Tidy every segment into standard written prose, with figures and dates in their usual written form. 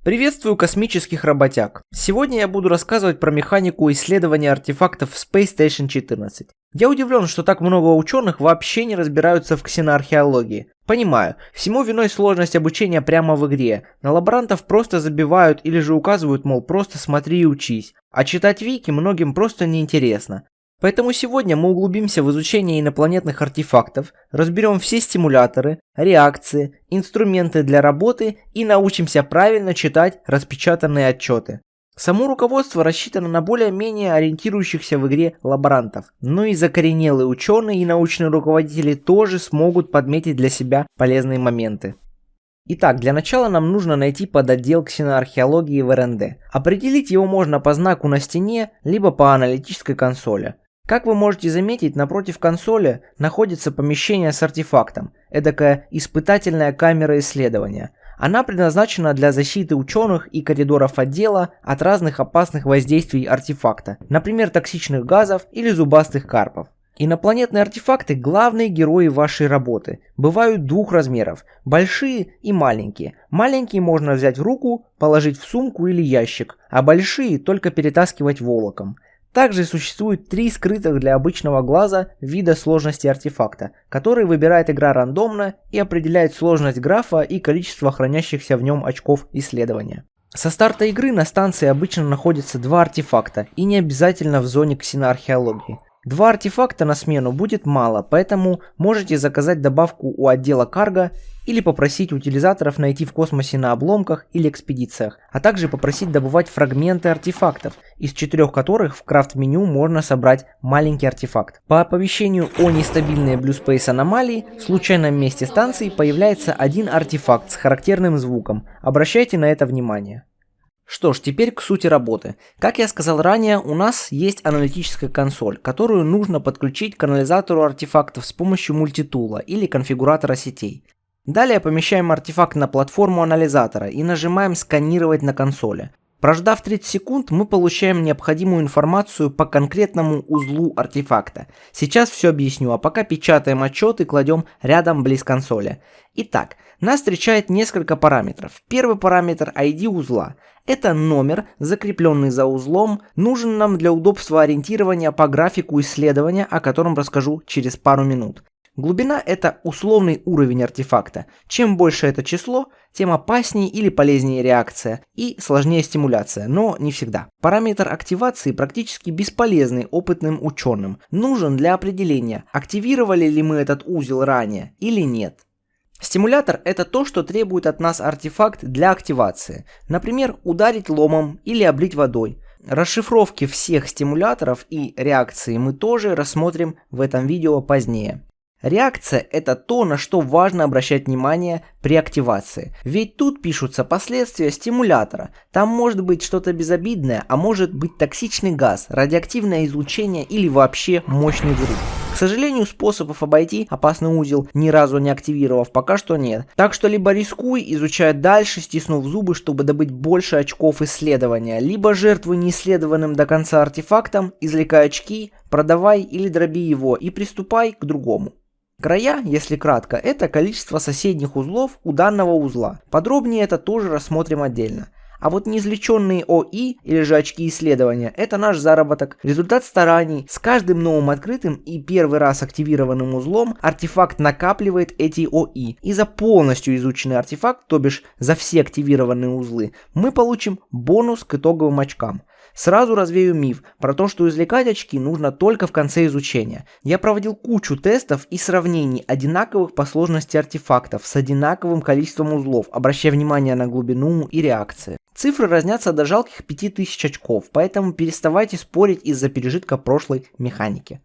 Приветствую космических работяг. Сегодня я буду рассказывать про механику исследования артефактов в Space Station 14. Я удивлен, что так много ученых вообще не разбираются в ксеноархеологии. Понимаю, всему виной сложность обучения прямо в игре. На лаборантов просто забивают или же указывают, мол, просто смотри и учись. А читать вики многим просто неинтересно. Поэтому сегодня мы углубимся в изучение инопланетных артефактов, разберем все стимуляторы, реакции, инструменты для работы и научимся правильно читать распечатанные отчеты. Само руководство рассчитано на более-менее ориентирующихся в игре лаборантов, но и закоренелые ученые и научные руководители тоже смогут подметить для себя полезные моменты. Итак, для начала нам нужно найти подотдел ксеноархеологии в РНД. Определить его можно по знаку на стене, либо по аналитической консоли. Как вы можете заметить, напротив консоли находится помещение с артефактом, эдакая испытательная камера исследования. Она предназначена для защиты ученых и коридоров отдела от разных опасных воздействий артефакта, например, токсичных газов или зубастых карпов. Инопланетные артефакты – главные герои вашей работы. Бывают двух размеров – большие и маленькие. Маленькие можно взять в руку, положить в сумку или ящик, а большие только перетаскивать волоком. Также существует 3 скрытых для обычного глаза вида сложности артефакта, которые выбирает игра рандомно и определяет сложность графа и количество хранящихся в нем очков исследования. Со старта игры на станции обычно находятся 2 артефакта и не обязательно в зоне ксеноархеологии. 2 артефакта на смену будет мало, поэтому можете заказать добавку у отдела карго или попросить утилизаторов найти в космосе на обломках или экспедициях, а также попросить добывать фрагменты артефактов, из 4 которых в крафт-меню можно собрать маленький артефакт. По оповещению о нестабильной Blue Space аномалии в случайном месте станции появляется один артефакт с характерным звуком. Обращайте на это внимание. Что ж, теперь к сути работы. Как я сказал ранее, у нас есть аналитическая консоль, которую нужно подключить к анализатору артефактов с помощью мультитула или конфигуратора сетей. Далее помещаем артефакт на платформу анализатора и нажимаем «Сканировать на консоли». Прождав 30 секунд, мы получаем необходимую информацию по конкретному узлу артефакта. Сейчас все объясню, а пока печатаем отчет и кладем рядом близ консоли. Итак, нас встречает несколько параметров. Первый параметр ID узла. Это номер, закрепленный за узлом, нужен нам для удобства ориентирования по графику исследования, о котором расскажу через пару минут. Глубина – это условный уровень артефакта. Чем больше это число, тем опаснее или полезнее реакция и сложнее стимуляция, но не всегда. Параметр активации практически бесполезный опытным ученым. Нужен для определения, активировали ли мы этот узел ранее или нет. Стимулятор – это то, что требует от нас артефакт для активации. Например, ударить ломом или облить водой. Расшифровки всех стимуляторов и реакции мы тоже рассмотрим в этом видео позднее. Реакция – это то, на что важно обращать внимание при активации. Ведь тут пишутся последствия стимулятора. Там может быть что-то безобидное, а может быть токсичный газ, радиоактивное излучение или вообще мощный взрыв. К сожалению, способов обойти опасный узел, ни разу не активировав, пока что нет. Так что либо рискуй, изучай дальше, стиснув зубы, чтобы добыть больше очков исследования, либо жертвуй неисследованным до конца артефактом, извлекай очки, продавай или дроби его и приступай к другому. Края, если кратко, это количество соседних узлов у данного узла. Подробнее это тоже рассмотрим отдельно. А вот неизвлеченные ОИ или же очки исследования – это наш заработок, результат стараний. С каждым новым открытым и первый раз активированным узлом артефакт накапливает эти ОИ. И за полностью изученный артефакт, то бишь за все активированные узлы, мы получим бонус к итоговым очкам. Сразу развею миф про то, что извлекать очки нужно только в конце изучения. Я проводил кучу тестов и сравнений одинаковых по сложности артефактов с одинаковым количеством узлов, обращая внимание на глубину и реакции. Цифры разнятся до жалких 5000 очков, поэтому переставайте спорить из-за пережитка прошлой механики.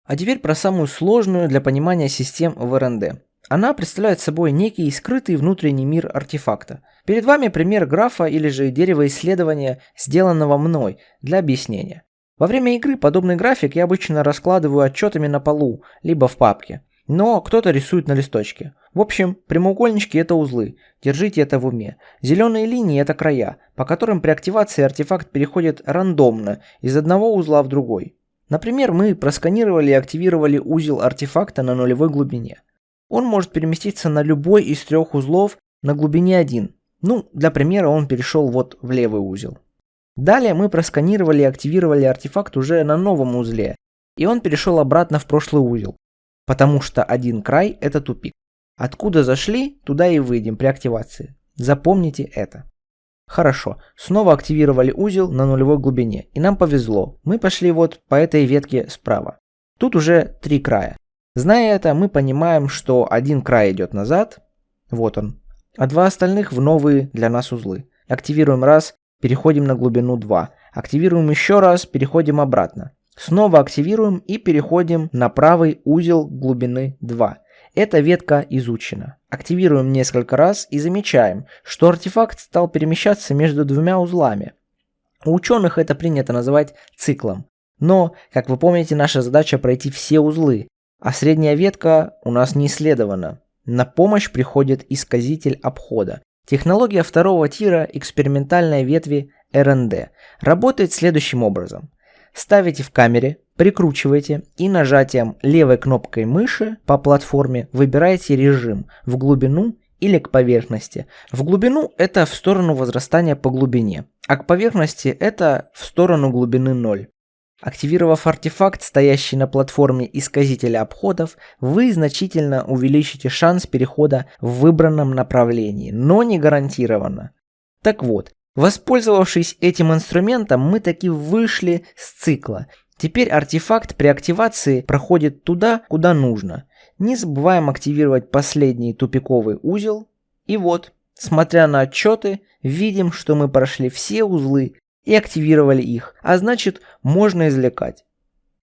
А теперь про самую сложную для понимания систем в РНД. Она представляет собой некий скрытый внутренний мир артефакта. Перед вами пример графа или же дерева исследования, сделанного мной для объяснения. Во время игры подобный график я обычно раскладываю отчетами на полу, либо в папке. Но кто-то рисует на листочке. В общем, прямоугольнички – это узлы, держите это в уме. Зеленые линии – это края, по которым при активации артефакт переходит рандомно из одного узла в другой. Например, мы просканировали и активировали узел артефакта на нулевой глубине. Он может переместиться на любой из 3 узлов на глубине 1. Ну, для примера он перешел вот в левый узел. Далее мы просканировали и активировали артефакт уже на новом узле, и он перешел обратно в прошлый узел, потому что один край – это тупик. Откуда зашли, туда и выйдем при активации. Запомните это. Хорошо, снова активировали узел на нулевой глубине, и нам повезло, мы пошли вот по этой ветке справа. Тут уже 3 края. Зная это, мы понимаем, что один край идет назад, вот он, а 2 остальных в новые для нас узлы. Активируем раз, переходим на глубину 2, активируем еще раз, переходим обратно. Снова активируем и переходим на правый узел глубины 2. Эта ветка изучена. Активируем несколько раз и замечаем, что артефакт стал перемещаться между 2 узлами. У ученых это принято называть циклом. Но, как вы помните, наша задача пройти все узлы, а средняя ветка у нас не исследована. На помощь приходит исказитель обхода. Технология второго тира экспериментальной ветви РНД работает следующим образом. Ставите в камере, прикручиваете и нажатием левой кнопкой мыши по платформе выбираете режим в глубину или к поверхности. В глубину это в сторону возрастания по глубине, а к поверхности это в сторону глубины 0. Активировав артефакт, стоящий на платформе исказителя обходов, вы значительно увеличите шанс перехода в выбранном направлении, но не гарантированно. Так вот, воспользовавшись этим инструментом, мы таки вышли с цикла. Теперь артефакт при активации проходит туда, куда нужно. Не забываем активировать последний тупиковый узел. И вот, смотря на отчеты, видим, что мы прошли все узлы и активировали их, а значит, можно извлекать.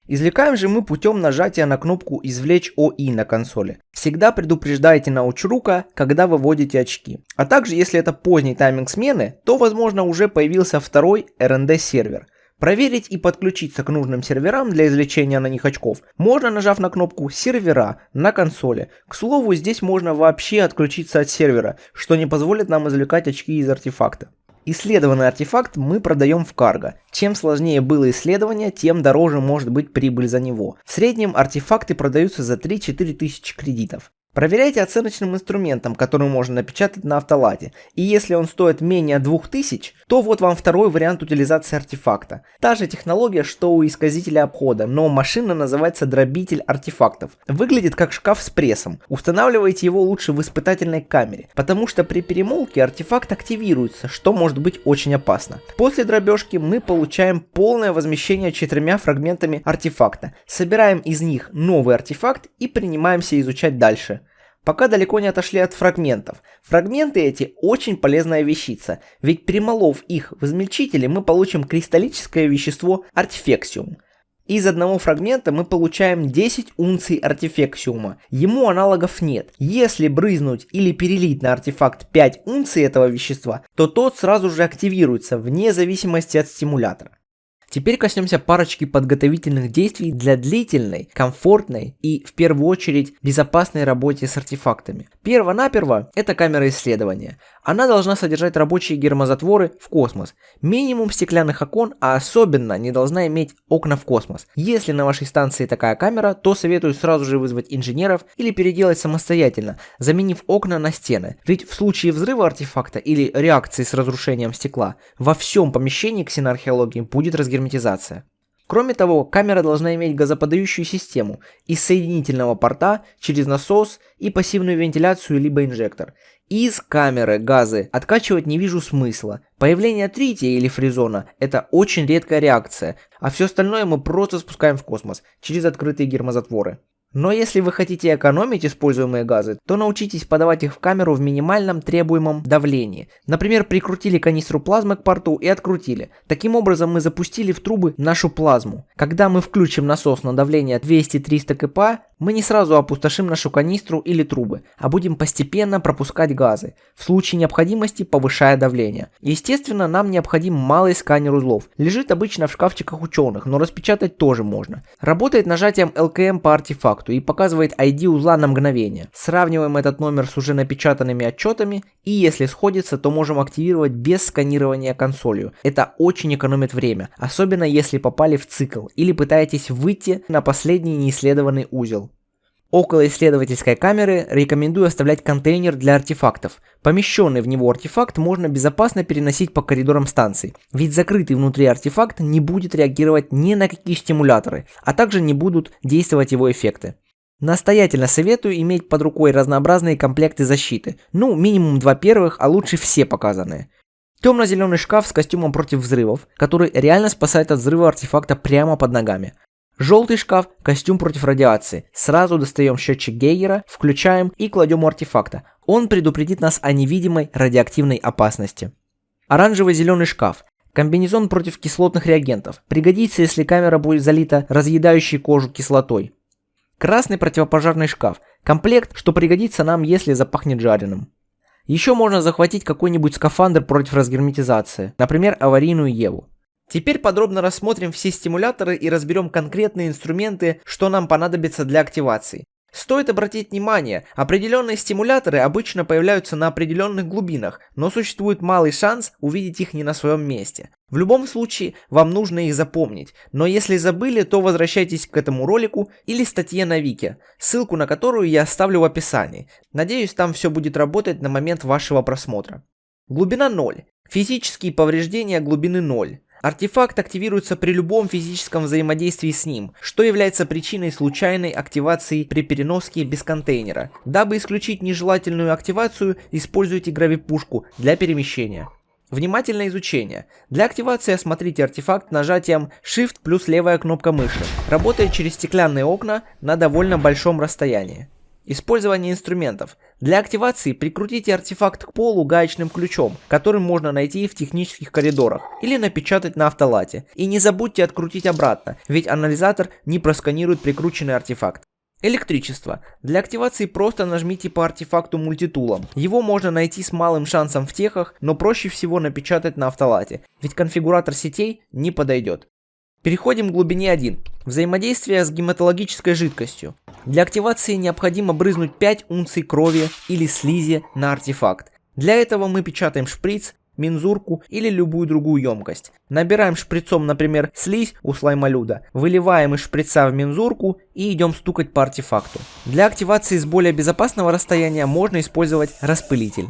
Извлекаем же мы путем нажатия на кнопку «Извлечь ОИ» на консоли. Всегда предупреждайте научрука, когда выводите очки. А также, если это поздний тайминг смены, то, возможно, уже появился второй R&D сервер. Проверить и подключиться к нужным серверам для извлечения на них очков можно, нажав на кнопку «Сервера» на консоли. К слову, здесь можно вообще отключиться от сервера, что не позволит нам извлекать очки из артефакта. Исследованный артефакт мы продаем в карго. Чем сложнее было исследование, тем дороже может быть прибыль за него. В среднем артефакты продаются за 3-4 тысячи кредитов. Проверяйте оценочным инструментом, который можно напечатать на автолате, и если он стоит менее 2000, то вот вам второй вариант утилизации артефакта. Та же технология, что у исказителя обхода, но машина называется дробитель артефактов. Выглядит как шкаф с прессом. Устанавливайте его лучше в испытательной камере, потому что при перемолке артефакт активируется, что может быть очень опасно. После дробежки мы получаем полное возмещение 4 фрагментами артефакта, собираем из них новый артефакт и принимаемся изучать дальше. Пока далеко не отошли от фрагментов. Фрагменты эти очень полезная вещица, ведь перемолов их в измельчителе мы получим кристаллическое вещество артефексиум. Из одного фрагмента мы получаем 10 унций артефексиума, ему аналогов нет. Если брызнуть или перелить на артефакт 5 унций этого вещества, то тот сразу же активируется вне зависимости от стимулятора. Теперь коснемся парочки подготовительных действий для длительной, комфортной и, в первую очередь, безопасной работе с артефактами. Перво-наперво это камера исследования. Она должна содержать рабочие гермозатворы в космос, минимум стеклянных окон, а особенно не должна иметь окна в космос. Если на вашей станции такая камера, то советую сразу же вызвать инженеров или переделать самостоятельно, заменив окна на стены. Ведь в случае взрыва артефакта или реакции с разрушением стекла, во всем помещении ксеноархеологии будет разгерметизация. Кроме того, камера должна иметь газоподающую систему из соединительного порта через насос и пассивную вентиляцию либо инжектор. Из камеры газы откачивать не вижу смысла. Появление трития или фризона – это очень редкая реакция, а все остальное мы просто спускаем в космос через открытые гермозатворы. Но если вы хотите экономить используемые газы, то научитесь подавать их в камеру в минимальном требуемом давлении. Например, прикрутили канистру плазмы к порту и открутили. Таким образом мы запустили в трубы нашу плазму. Когда мы включим насос на давление 200-300 кпа, мы не сразу опустошим нашу канистру или трубы, а будем постепенно пропускать газы, в случае необходимости повышая давление. Естественно, нам необходим малый сканер узлов. Лежит обычно в шкафчиках ученых, но распечатать тоже можно. Работает нажатием LKM по артефакту и показывает ID узла на мгновение. Сравниваем этот номер с уже напечатанными отчетами, и если сходится, то можем активировать без сканирования консолью. Это очень экономит время, особенно если попали в цикл или пытаетесь выйти на последний неисследованный узел. Около исследовательской камеры рекомендую оставлять контейнер для артефактов. Помещенный в него артефакт можно безопасно переносить по коридорам станции, ведь закрытый внутри артефакт не будет реагировать ни на какие стимуляторы, а также не будут действовать его эффекты. Настоятельно советую иметь под рукой разнообразные комплекты защиты, минимум 2 первых, а лучше все показанные. Темно-зеленый шкаф с костюмом против взрывов, который реально спасает от взрыва артефакта прямо под ногами. Желтый шкаф, костюм против радиации. Сразу достаем счетчик Гейгера, включаем и кладем у артефакта. Он предупредит нас о невидимой радиоактивной опасности. Оранжево-зеленый шкаф. Комбинезон против кислотных реагентов. Пригодится, если камера будет залита разъедающей кожу кислотой. Красный противопожарный шкаф. Комплект, что пригодится нам, если запахнет жареным. Еще можно захватить какой-нибудь скафандр против разгерметизации. Например, аварийную Еву. Теперь подробно рассмотрим все стимуляторы и разберем конкретные инструменты, что нам понадобится для активации. Стоит обратить внимание, определенные стимуляторы обычно появляются на определенных глубинах, но существует малый шанс увидеть их не на своем месте. В любом случае, вам нужно их запомнить, но если забыли, то возвращайтесь к этому ролику или статье на Вики, ссылку на которую я оставлю в описании. Надеюсь, там все будет работать на момент вашего просмотра. Глубина 0. Физические повреждения глубины 0. Артефакт активируется при любом физическом взаимодействии с ним, что является причиной случайной активации при переноске без контейнера. Дабы исключить нежелательную активацию, используйте гравипушку для перемещения. Внимательное изучение. Для активации осмотрите артефакт нажатием Shift плюс левая кнопка мыши. Работает через стеклянные окна на довольно большом расстоянии. Использование инструментов. Для активации прикрутите артефакт к полу гаечным ключом, который можно найти в технических коридорах, или напечатать на автолате. И не забудьте открутить обратно, ведь анализатор не просканирует прикрученный артефакт. Электричество. Для активации просто нажмите по артефакту мультитулом. Его можно найти с малым шансом в техах, но проще всего напечатать на автолате, ведь конфигуратор сетей не подойдет. Переходим к глубине 1. Взаимодействие с гематологической жидкостью. Для активации необходимо брызнуть 5 унций крови или слизи на артефакт. Для этого мы печатаем шприц, мензурку или любую другую емкость. Набираем шприцом, например, слизь у слаймолюда, выливаем из шприца в мензурку и идем стукать по артефакту. Для активации с более безопасного расстояния можно использовать распылитель.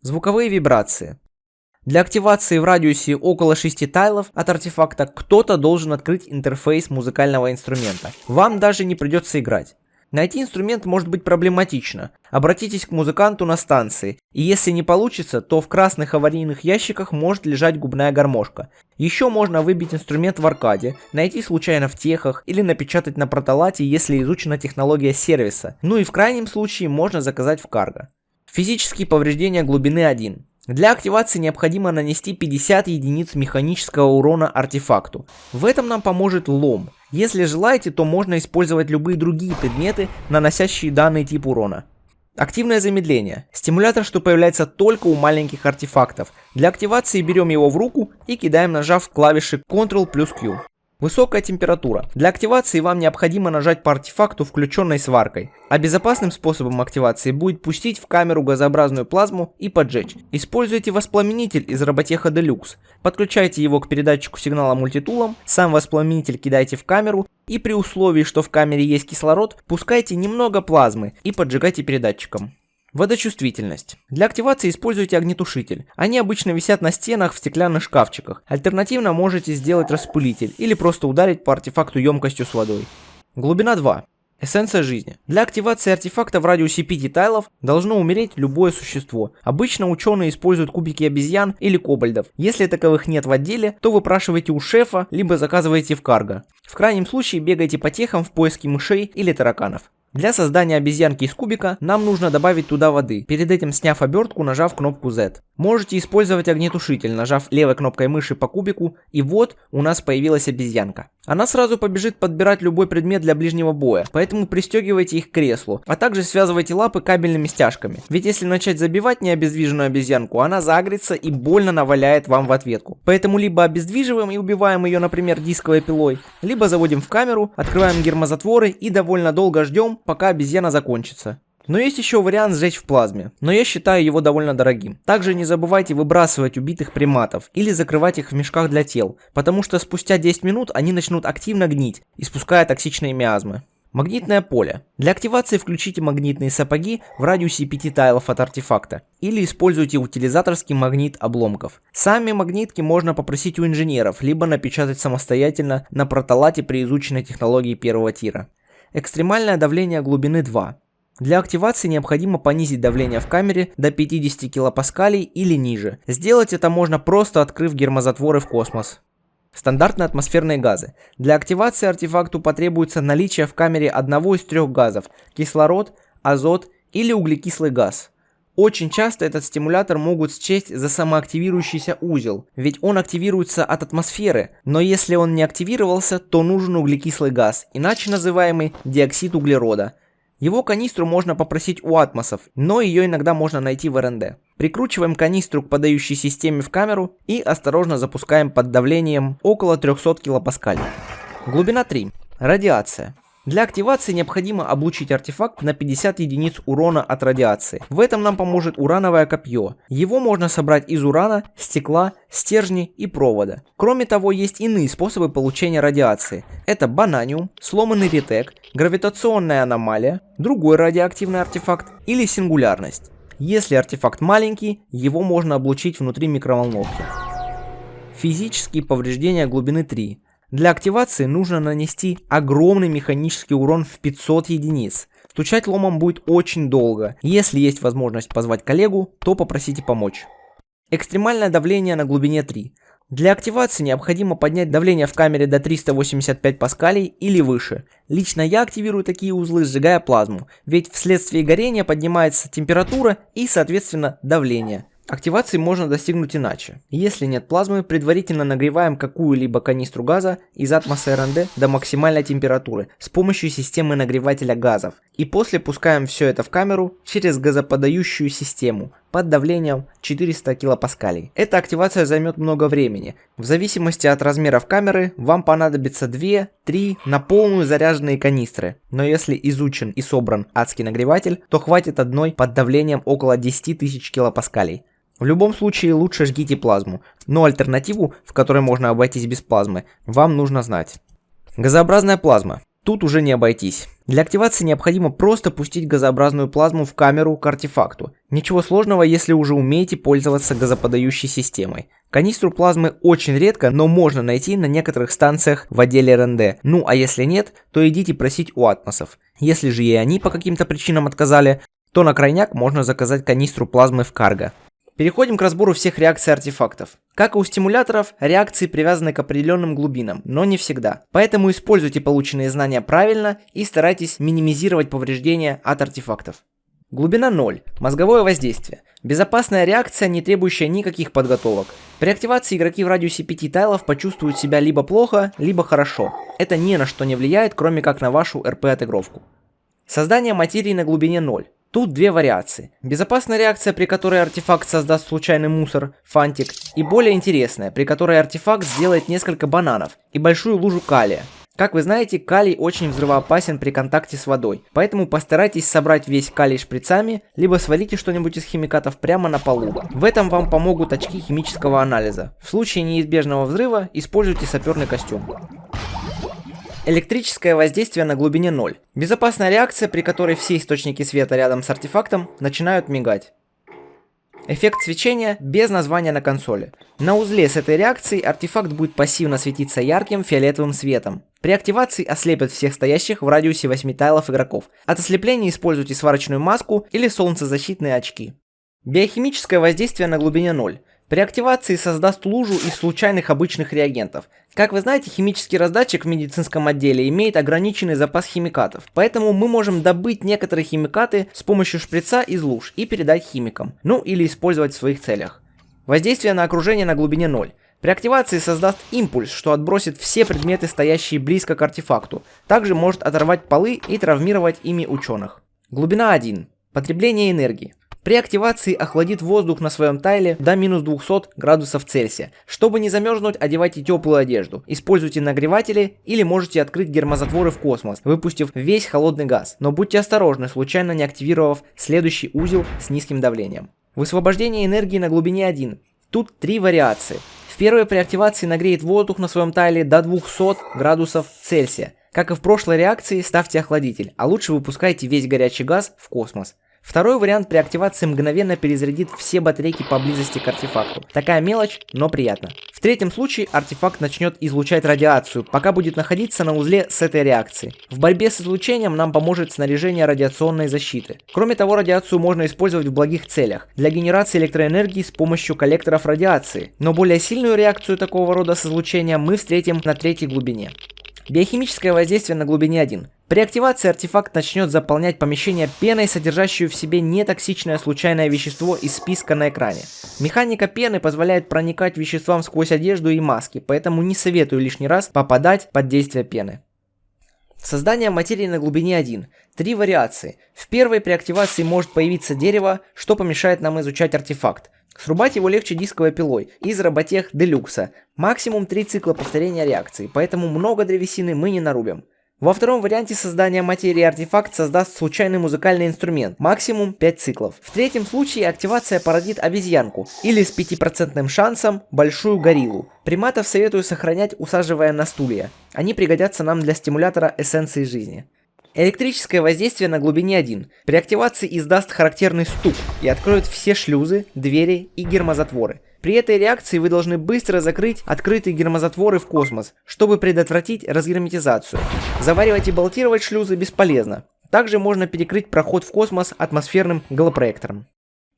Звуковые вибрации. Для активации в радиусе около 6 тайлов от артефакта кто-то должен открыть интерфейс музыкального инструмента. Вам даже не придется играть. Найти инструмент может быть проблематично. Обратитесь к музыканту на станции, и если не получится, то в красных аварийных ящиках может лежать губная гармошка. Еще можно выбить инструмент в аркаде, найти случайно в техах или напечатать на протолате, если изучена технология сервиса. И в крайнем случае можно заказать в карго. Физические повреждения глубины 1. Для активации необходимо нанести 50 единиц механического урона артефакту. В этом нам поможет лом. Если желаете, то можно использовать любые другие предметы, наносящие данный тип урона. Активное замедление. Стимулятор, что появляется только у маленьких артефактов. Для активации берем его в руку и кидаем, нажав клавиши Ctrl плюс Q. Высокая температура. Для активации вам необходимо нажать по артефакту, включенной сваркой. А безопасным способом активации будет пустить в камеру газообразную плазму и поджечь. Используйте воспламенитель из Роботеха Deluxe. Подключайте его к передатчику сигнала мультитулом, сам воспламенитель кидайте в камеру и при условии, что в камере есть кислород, пускайте немного плазмы и поджигайте передатчиком. Водочувствительность. Для активации используйте огнетушитель. Они обычно висят на стенах в стеклянных шкафчиках. Альтернативно можете сделать распылитель или просто ударить по артефакту емкостью с водой. Глубина 2. Эссенция жизни. Для активации артефакта в радиусе 5 тайлов должно умереть любое существо. Обычно ученые используют кубики обезьян или кобальдов. Если таковых нет в отделе, то выпрашивайте у шефа, либо заказывайте в карго. В крайнем случае бегайте по техам в поиске мышей или тараканов. Для создания обезьянки из кубика нам нужно добавить туда воды, перед этим сняв обертку, нажав кнопку Z. Можете использовать огнетушитель, нажав левой кнопкой мыши по кубику, и вот у нас появилась обезьянка. Она сразу побежит подбирать любой предмет для ближнего боя, поэтому пристегивайте их к креслу, а также связывайте лапы кабельными стяжками. Ведь если начать забивать необездвиженную обезьянку, она загрится и больно наваляет вам в ответку. Поэтому либо обездвиживаем и убиваем ее, например, дисковой пилой, либо заводим в камеру, открываем гермозатворы и довольно долго ждем, пока обезьяна закончится. Но есть еще вариант сжечь в плазме, но я считаю его довольно дорогим. Также не забывайте выбрасывать убитых приматов или закрывать их в мешках для тел, потому что спустя 10 минут они начнут активно гнить, испуская токсичные миазмы. Магнитное поле. Для активации включите магнитные сапоги в радиусе 5 тайлов от артефакта или используйте утилизаторский магнит обломков. Сами магнитки можно попросить у инженеров, либо напечатать самостоятельно на протолате при изученной технологии первого тира. Экстремальное давление глубины 2. Для активации необходимо понизить давление в камере до 50 кПа или ниже. Сделать это можно просто открыв гермозатворы в космос. Стандартные атмосферные газы. Для активации артефакту потребуется наличие в камере одного из трех газов – кислород, азот или углекислый газ. Очень часто этот стимулятор могут счесть за самоактивирующийся узел, ведь он активируется от атмосферы, но если он не активировался, то нужен углекислый газ, иначе называемый диоксид углерода. Его канистру можно попросить у атмосов, но ее иногда можно найти в РНД. Прикручиваем канистру к подающей системе в камеру и осторожно запускаем под давлением около 300 кПа. Глубина 3. Радиация. Для активации необходимо облучить артефакт на 50 единиц урона от радиации. В этом нам поможет урановое копье. Его можно собрать из урана, стекла, стержней и провода. Кроме того, есть иные способы получения радиации. Это бананиум, сломанный ретек, гравитационная аномалия, другой радиоактивный артефакт или сингулярность. Если артефакт маленький, его можно облучить внутри микроволновки. Физические повреждения глубины 3. Для активации нужно нанести огромный механический урон в 500 единиц. Стучать ломом будет очень долго. Если есть возможность позвать коллегу, то попросите помочь. Экстремальное давление на глубине 3. Для активации необходимо поднять давление в камере до 385 паскалей или выше. Лично я активирую такие узлы, сжигая плазму, ведь вследствие горения поднимается температура и, соответственно, давление. Активации можно достигнуть иначе. Если нет плазмы, предварительно нагреваем какую-либо канистру газа из атмоса РНД до максимальной температуры с помощью системы нагревателя газов. И после пускаем все это в камеру через газоподающую систему под давлением 400 кПа. Эта активация займет много времени. В зависимости от размеров камеры вам понадобится 2-3 на полную заряженные канистры. Но если изучен и собран адский нагреватель, то хватит одной под давлением около 10 тысяч кПа. В любом случае лучше жгите плазму, но альтернативу, в которой можно обойтись без плазмы, вам нужно знать. Газообразная плазма. Тут уже не обойтись. Для активации необходимо просто пустить газообразную плазму в камеру к артефакту. Ничего сложного, если уже умеете пользоваться газоподающей системой. Канистру плазмы очень редко, но можно найти на некоторых станциях в отделе РНД. Ну а если нет, то идите просить у атмосов. Если же и они по каким-то причинам отказали, то на крайняк можно заказать канистру плазмы в карго. Переходим к разбору всех реакций артефактов. Как и у стимуляторов, реакции привязаны к определенным глубинам, но не всегда. Поэтому используйте полученные знания правильно и старайтесь минимизировать повреждения от артефактов. Глубина 0. Мозговое воздействие. Безопасная реакция, не требующая никаких подготовок. При активации игроки в радиусе 5 тайлов почувствуют себя либо плохо, либо хорошо. Это ни на что не влияет, кроме как на вашу РП-отыгровку. Создание материи на глубине 0. Тут две вариации. Безопасная реакция, при которой артефакт создаст случайный мусор, фантик, и более интересная, при которой артефакт сделает несколько бананов и большую лужу калия. Как вы знаете, калий очень взрывоопасен при контакте с водой, поэтому постарайтесь собрать весь калий шприцами, либо свалите что-нибудь из химикатов прямо на полу. В этом вам помогут очки химического анализа. В случае неизбежного взрыва используйте саперный костюм. Электрическое воздействие на глубине 0. Безопасная реакция, при которой все источники света рядом с артефактом начинают мигать. Эффект свечения без названия на консоли. На узле с этой реакцией артефакт будет пассивно светиться ярким фиолетовым светом. При активации ослепят всех стоящих в радиусе 8 тайлов игроков. От ослепления используйте сварочную маску или солнцезащитные очки. Биохимическое воздействие на глубине 0. При активации создаст лужу из случайных обычных реагентов. Как вы знаете, химический раздатчик в медицинском отделе имеет ограниченный запас химикатов, поэтому мы можем добыть некоторые химикаты с помощью шприца из луж и передать химикам, ну или использовать в своих целях. Воздействие на окружение на глубине 0. При активации создаст импульс, что отбросит все предметы, стоящие близко к артефакту. Также может оторвать полы и травмировать ими ученых. Глубина 1. Потребление энергии. При активации охладит воздух на своем тайле до минус 200 градусов Цельсия. Чтобы не замерзнуть, одевайте теплую одежду. Используйте нагреватели или можете открыть гермозатворы в космос, выпустив весь холодный газ. Но будьте осторожны, случайно не активировав следующий узел с низким давлением. Высвобождение энергии на глубине 1. Тут три вариации. В первой при активации нагреет воздух на своем тайле до 200 градусов Цельсия. Как и в прошлой реакции, ставьте охладитель, а лучше выпускайте весь горячий газ в космос. Второй вариант при активации мгновенно перезарядит все батарейки поблизости к артефакту. Такая мелочь, но приятно. В третьем случае артефакт начнет излучать радиацию, пока будет находиться на узле с этой реакцией. В борьбе с излучением нам поможет снаряжение радиационной защиты. Кроме того, радиацию можно использовать в благих целях, для генерации электроэнергии с помощью коллекторов радиации. Но более сильную реакцию такого рода с излучением мы встретим на третьей глубине. Биохимическое воздействие на глубине 1. При активации артефакт начнет заполнять помещение пеной, содержащую в себе нетоксичное случайное вещество из списка на экране. Механика пены позволяет проникать веществам сквозь одежду и маски, поэтому не советую лишний раз попадать под действие пены. Создание материи на глубине 1. 3 вариации. В первой при активации может появиться дерево, что помешает нам изучать артефакт. Срубать его легче дисковой пилой из Роботех Делюкса. Максимум 3 цикла повторения реакции, поэтому много древесины мы не нарубим. Во втором варианте создания материи артефакт создаст случайный музыкальный инструмент, максимум 5 циклов. В третьем случае активация породит обезьянку или с 5% шансом большую гориллу. Приматов советую сохранять, усаживая на стулья. Они пригодятся нам для стимулятора эссенции жизни. Электрическое воздействие на глубине 1. При активации издаст характерный стук и откроет все шлюзы, двери и гермозатворы. При этой реакции вы должны быстро закрыть открытые гермозатворы в космос, чтобы предотвратить разгерметизацию. Заваривать и болтировать шлюзы бесполезно. Также можно перекрыть проход в космос атмосферным голопроектором.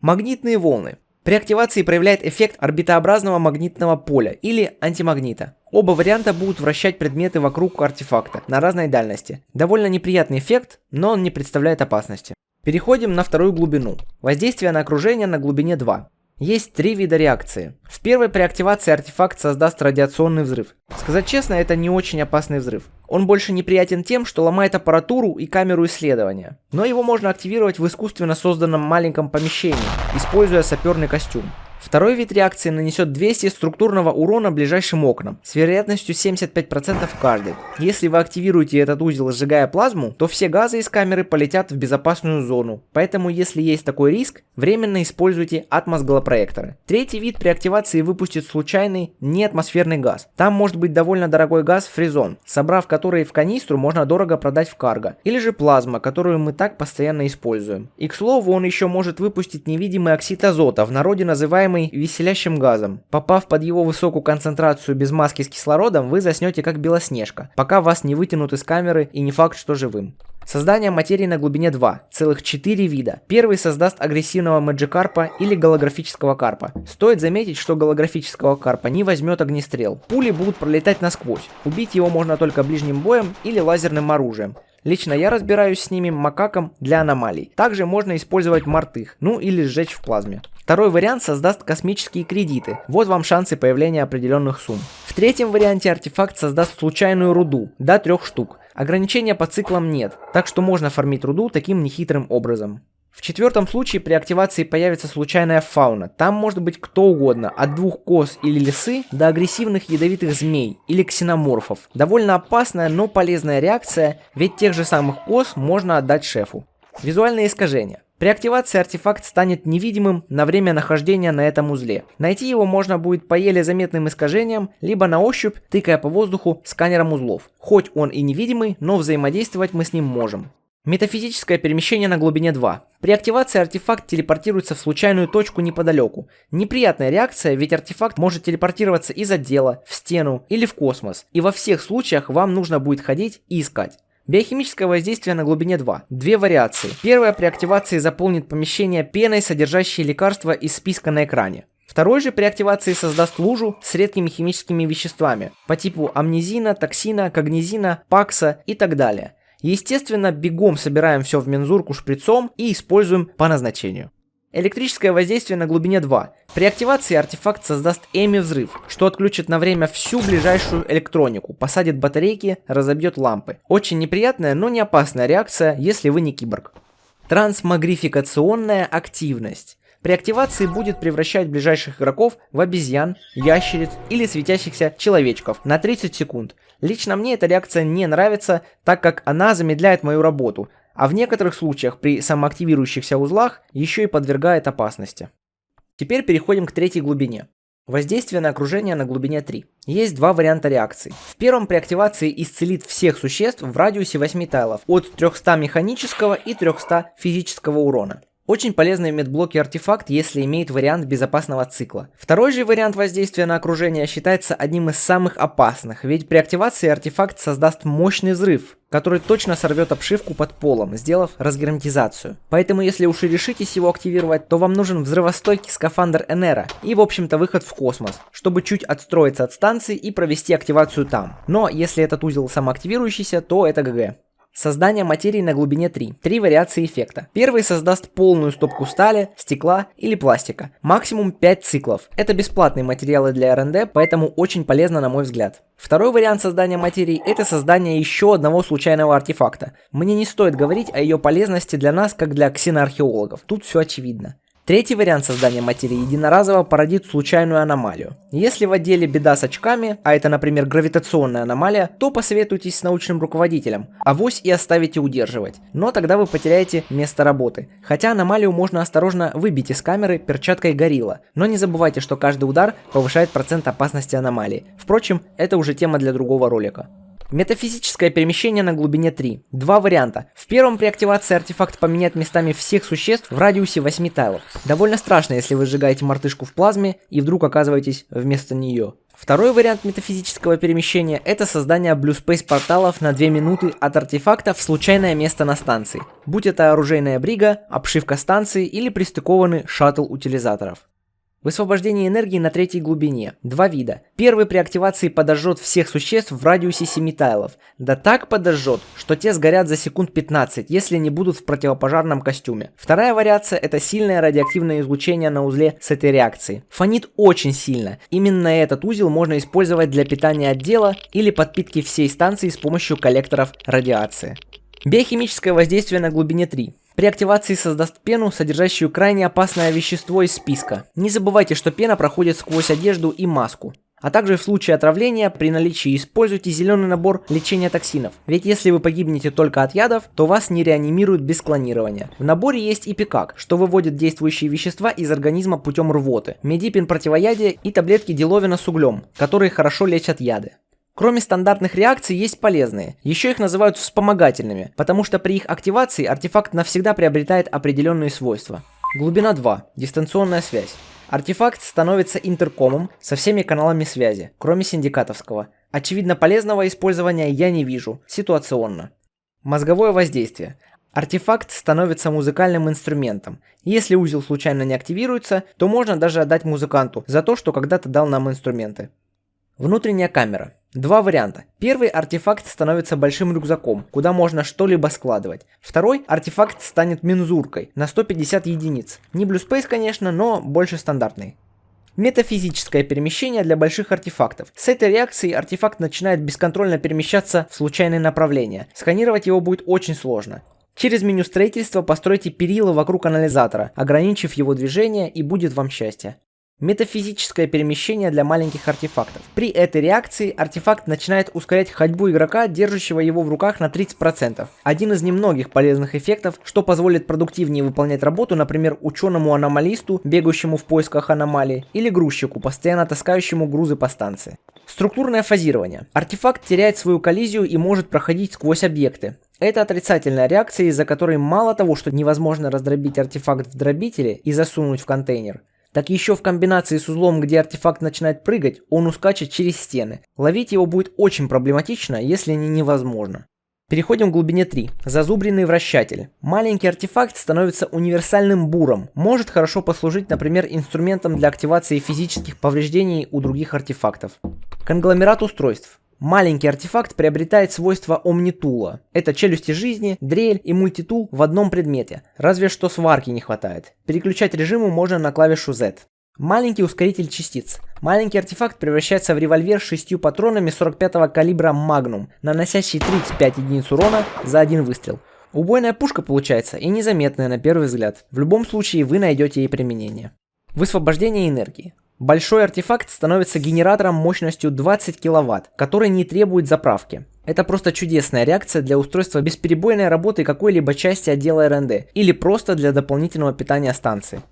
Магнитные волны. При активации проявляет эффект орбитообразного магнитного поля или антимагнита. Оба варианта будут вращать предметы вокруг артефакта на разной дальности. Довольно неприятный эффект, но он не представляет опасности. Переходим на вторую глубину. Воздействие на окружение на глубине 2. Есть 3 вида реакции. В первой при активации артефакт создаст радиационный взрыв. Сказать честно, это не очень опасный взрыв. Он больше неприятен тем, что ломает аппаратуру и камеру исследования. Но его можно активировать в искусственно созданном маленьком помещении, используя саперный костюм. Второй вид реакции нанесет 200 структурного урона ближайшим окнам, с вероятностью 75% каждый. Если вы активируете этот узел, сжигая плазму, то все газы из камеры полетят в безопасную зону. Поэтому, если есть такой риск, временно используйте атмос-голопроекторы. Третий вид при активации выпустит случайный неатмосферный газ. Там может быть довольно дорогой газ фризон, собрав который в канистру, можно дорого продать в карго. Или же плазма, которую мы так постоянно используем. И к слову, он еще может выпустить невидимый оксид азота, в народе называемый веселящим газом. Попав под его высокую концентрацию без маски с кислородом, вы заснете как Белоснежка, пока вас не вытянут из камеры, и не факт, что живым. Создание материи на глубине 2. Целых 4 вида. Первый создаст агрессивного Мэджикарпа или голографического карпа. Стоит заметить, что голографического карпа не возьмет огнестрел. Пули будут пролетать насквозь. Убить его можно только ближним боем или лазерным оружием. Лично я разбираюсь с ними макаком для аномалий. Также можно использовать мартых, ну или сжечь в плазме. Второй вариант создаст космические кредиты. Вот вам шансы появления определенных сумм. В третьем варианте артефакт создаст случайную руду, до 3 штук. Ограничения по циклам нет, так что можно фармить руду таким нехитрым образом. В четвертом случае при активации появится случайная фауна. Там может быть кто угодно, от 2 коз или лисы до агрессивных ядовитых змей или ксеноморфов. Довольно опасная, но полезная реакция, ведь тех же самых коз можно отдать шефу. Визуальные искажения. При активации артефакт станет невидимым на время нахождения на этом узле. Найти его можно будет по еле заметным искажениям, либо на ощупь, тыкая по воздуху сканером узлов. Хоть он и невидимый, но взаимодействовать мы с ним можем. Метафизическое перемещение на глубине 2. При активации артефакт телепортируется в случайную точку неподалеку. Неприятная реакция, ведь артефакт может телепортироваться из отдела, в стену или в космос. И во всех случаях вам нужно будет ходить и искать. Биохимическое воздействие на глубине 2. 2 вариации. Первая при активации заполнит помещение пеной, содержащей лекарства из списка на экране. Второй же при активации создаст лужу с редкими химическими веществами по типу амнезина, токсина, когнизина, пакса и так далее. Естественно, бегом собираем все в мензурку шприцом и используем по назначению. Электрическое воздействие на глубине 2. При активации артефакт создаст эми-взрыв, что отключит на время всю ближайшую электронику, посадит батарейки, разобьет лампы. Очень неприятная, но не опасная реакция, если вы не киборг. Трансмагрификационная активность. При активации будет превращать ближайших игроков в обезьян, ящериц или светящихся человечков на 30 секунд. Лично мне эта реакция не нравится, так как она замедляет мою работу, а в некоторых случаях при самоактивирующихся узлах еще и подвергает опасности. Теперь переходим к третьей глубине. Воздействие на окружение на глубине 3. Есть два варианта реакции. В первом при активации исцелит всех существ в радиусе 8 тайлов от 300 механического и 300 физического урона. Очень полезный в медблоке артефакт, если имеет вариант безопасного цикла. Второй же вариант воздействия на окружение считается одним из самых опасных, ведь при активации артефакт создаст мощный взрыв, который точно сорвет обшивку под полом, сделав разгерметизацию. Поэтому если уж и решитесь его активировать, то вам нужен взрывостойкий скафандр Энера и в общем-то выход в космос, чтобы чуть отстроиться от станции и провести активацию там. Но если этот узел самоактивирующийся, то это ГГ. Создание материи на глубине 3. Три вариации эффекта. Первый создаст полную стопку стали, стекла или пластика. Максимум 5 циклов. Это бесплатные материалы для РНД, поэтому очень полезно на мой взгляд. Второй вариант создания материи – это создание еще одного случайного артефакта. Мне не стоит говорить о ее полезности для нас, как для ксеноархеологов. Тут все очевидно. Третий вариант создания материи единоразово породит случайную аномалию. Если в отделе беда с очками, а это, например, гравитационная аномалия, то посоветуйтесь с научным руководителем, авось и оставите удерживать. Но тогда вы потеряете место работы. Хотя аномалию можно осторожно выбить из камеры перчаткой горилла. Но не забывайте, что каждый удар повышает процент опасности аномалии. Впрочем, это уже тема для другого ролика. Метафизическое перемещение на глубине 3. Два варианта. В первом при активации артефакт поменяет местами всех существ в радиусе 8 тайлов. Довольно страшно, если вы сжигаете мартышку в плазме и вдруг оказываетесь вместо нее. Второй вариант метафизического перемещения – это создание Blue Space порталов на 2 минуты от артефакта в случайное место на станции. Будь это оружейная брига, обшивка станции или пристыкованный шаттл утилизаторов. Высвобождение энергии на третьей глубине. Два вида. Первый при активации подожжет всех существ в радиусе 7 тайлов. Да так подожжет, что те сгорят за секунд 15, если не будут в противопожарном костюме. Вторая вариация – это сильное радиоактивное излучение на узле с этой реакцией. Фонит очень сильно. Именно этот узел можно использовать для питания отдела или подпитки всей станции с помощью коллекторов радиации. Биохимическое воздействие на глубине 3. При активации создаст пену, содержащую крайне опасное вещество из списка. Не забывайте, что пена проходит сквозь одежду и маску. А также в случае отравления при наличии используйте зеленый набор лечения токсинов. Ведь если вы погибнете только от ядов, то вас не реанимируют без клонирования. В наборе есть ипикак, что выводит действующие вещества из организма путем рвоты, медипин противоядия и таблетки Деловина с углем, которые хорошо лечат яды. Кроме стандартных реакций есть полезные. Еще их называют вспомогательными, потому что при их активации артефакт навсегда приобретает определенные свойства. Глубина 2. Дистанционная связь. Артефакт становится интеркомом со всеми каналами связи, кроме синдикатовского. Очевидно полезного использования я не вижу, ситуационно. Мозговое воздействие. Артефакт становится музыкальным инструментом. Если узел случайно не активируется, то можно даже отдать музыканту за то, что когда-то дал нам инструменты. Внутренняя камера. Два варианта. Первый артефакт становится большим рюкзаком, куда можно что-либо складывать. Второй артефакт станет мензуркой на 150 единиц. Не Blue Space, конечно, но больше стандартный. Метафизическое перемещение для больших артефактов. С этой реакцией артефакт начинает бесконтрольно перемещаться в случайные направления. Сканировать его будет очень сложно. Через меню строительства постройте перила вокруг анализатора, ограничив его движение, и будет вам счастье. Метафизическое перемещение для маленьких артефактов. При этой реакции артефакт начинает ускорять ходьбу игрока, держащего его в руках на 30%. Один из немногих полезных эффектов, что позволит продуктивнее выполнять работу, например, ученому-аномалисту, бегающему в поисках аномалий, или грузчику, постоянно таскающему грузы по станции. Структурное фазирование. Артефакт теряет свою коллизию и может проходить сквозь объекты. Это отрицательная реакция, из-за которой мало того, что невозможно раздробить артефакт в дробителе и засунуть в контейнер, так еще в комбинации с узлом, где артефакт начинает прыгать, он ускачет через стены. Ловить его будет очень проблематично, если не невозможно. Переходим к глубине 3. Зазубренный вращатель. Маленький артефакт становится универсальным буром. Может хорошо послужить, например, инструментом для активации физических повреждений у других артефактов. Конгломерат устройств. Маленький артефакт приобретает свойства омнитула. Это челюсти жизни, дрель и мультитул в одном предмете. Разве что сварки не хватает. Переключать режимы можно на клавишу Z. Маленький ускоритель частиц. Маленький артефакт превращается в револьвер с 6 патронами 45-го калибра Magnum, наносящий 35 единиц урона за один выстрел. Убойная пушка получается и незаметная на первый взгляд. В любом случае вы найдете ей применение. Высвобождение энергии. Большой артефакт становится генератором мощностью 20 кВт, который не требует заправки. Это просто чудесная реакция для устройства бесперебойной работы какой-либо части отдела РНД или просто для дополнительного питания станции.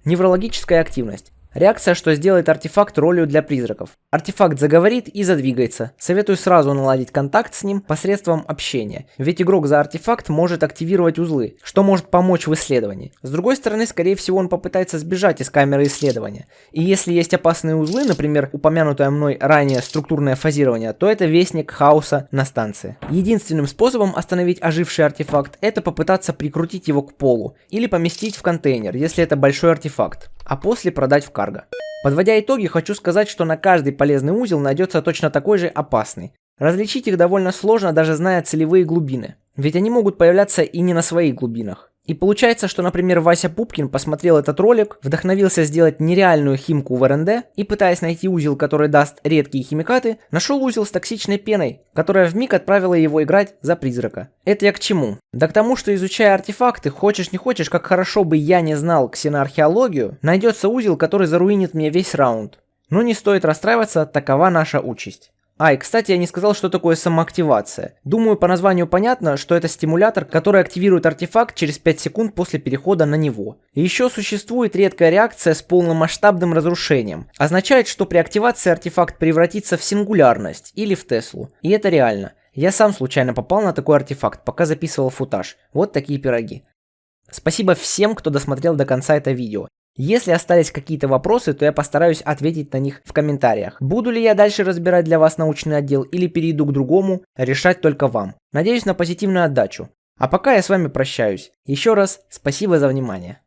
Неврологическая активность. Реакция, что сделает артефакт ролью для призраков. Артефакт заговорит и задвигается. Советую сразу наладить контакт с ним посредством общения, ведь игрок за артефакт может активировать узлы, что может помочь в исследовании. С другой стороны, скорее всего, он попытается сбежать из камеры исследования. И если есть опасные узлы, например, упомянутое мной ранее структурное фазирование, то это вестник хаоса на станции. Единственным способом остановить оживший артефакт — это попытаться прикрутить его к полу или поместить в контейнер, если это большой артефакт, а после продать в карго. Подводя итоги, хочу сказать, что на каждый полезный узел найдется точно такой же опасный. Различить их довольно сложно, даже зная целевые глубины, ведь они могут появляться и не на своих глубинах. И получается, что, например, Вася Пупкин посмотрел этот ролик, вдохновился сделать нереальную химку в РНД и, пытаясь найти узел, который даст редкие химикаты, нашел узел с токсичной пеной, которая вмиг отправила его играть за призрака. Это я к чему? Да к тому, что, изучая артефакты, хочешь не хочешь, как хорошо бы я не знал ксеноархеологию, найдется узел, который заруинит мне весь раунд. Но не стоит расстраиваться, такова наша участь. И, кстати, я не сказал, что такое самоактивация. Думаю, по названию понятно, что это стимулятор, который активирует артефакт через 5 секунд после перехода на него. И еще существует редкая реакция с полномасштабным разрушением. Означает, что при активации артефакт превратится в сингулярность или в Теслу. И это реально. Я сам случайно попал на такой артефакт, пока записывал футаж. Вот такие пироги. Спасибо всем, кто досмотрел до конца это видео. Если остались какие-то вопросы, то я постараюсь ответить на них в комментариях. Буду ли я дальше разбирать для вас научный отдел или перейду к другому, решать только вам. Надеюсь на позитивную отдачу. А пока я с вами прощаюсь. Еще раз спасибо за внимание.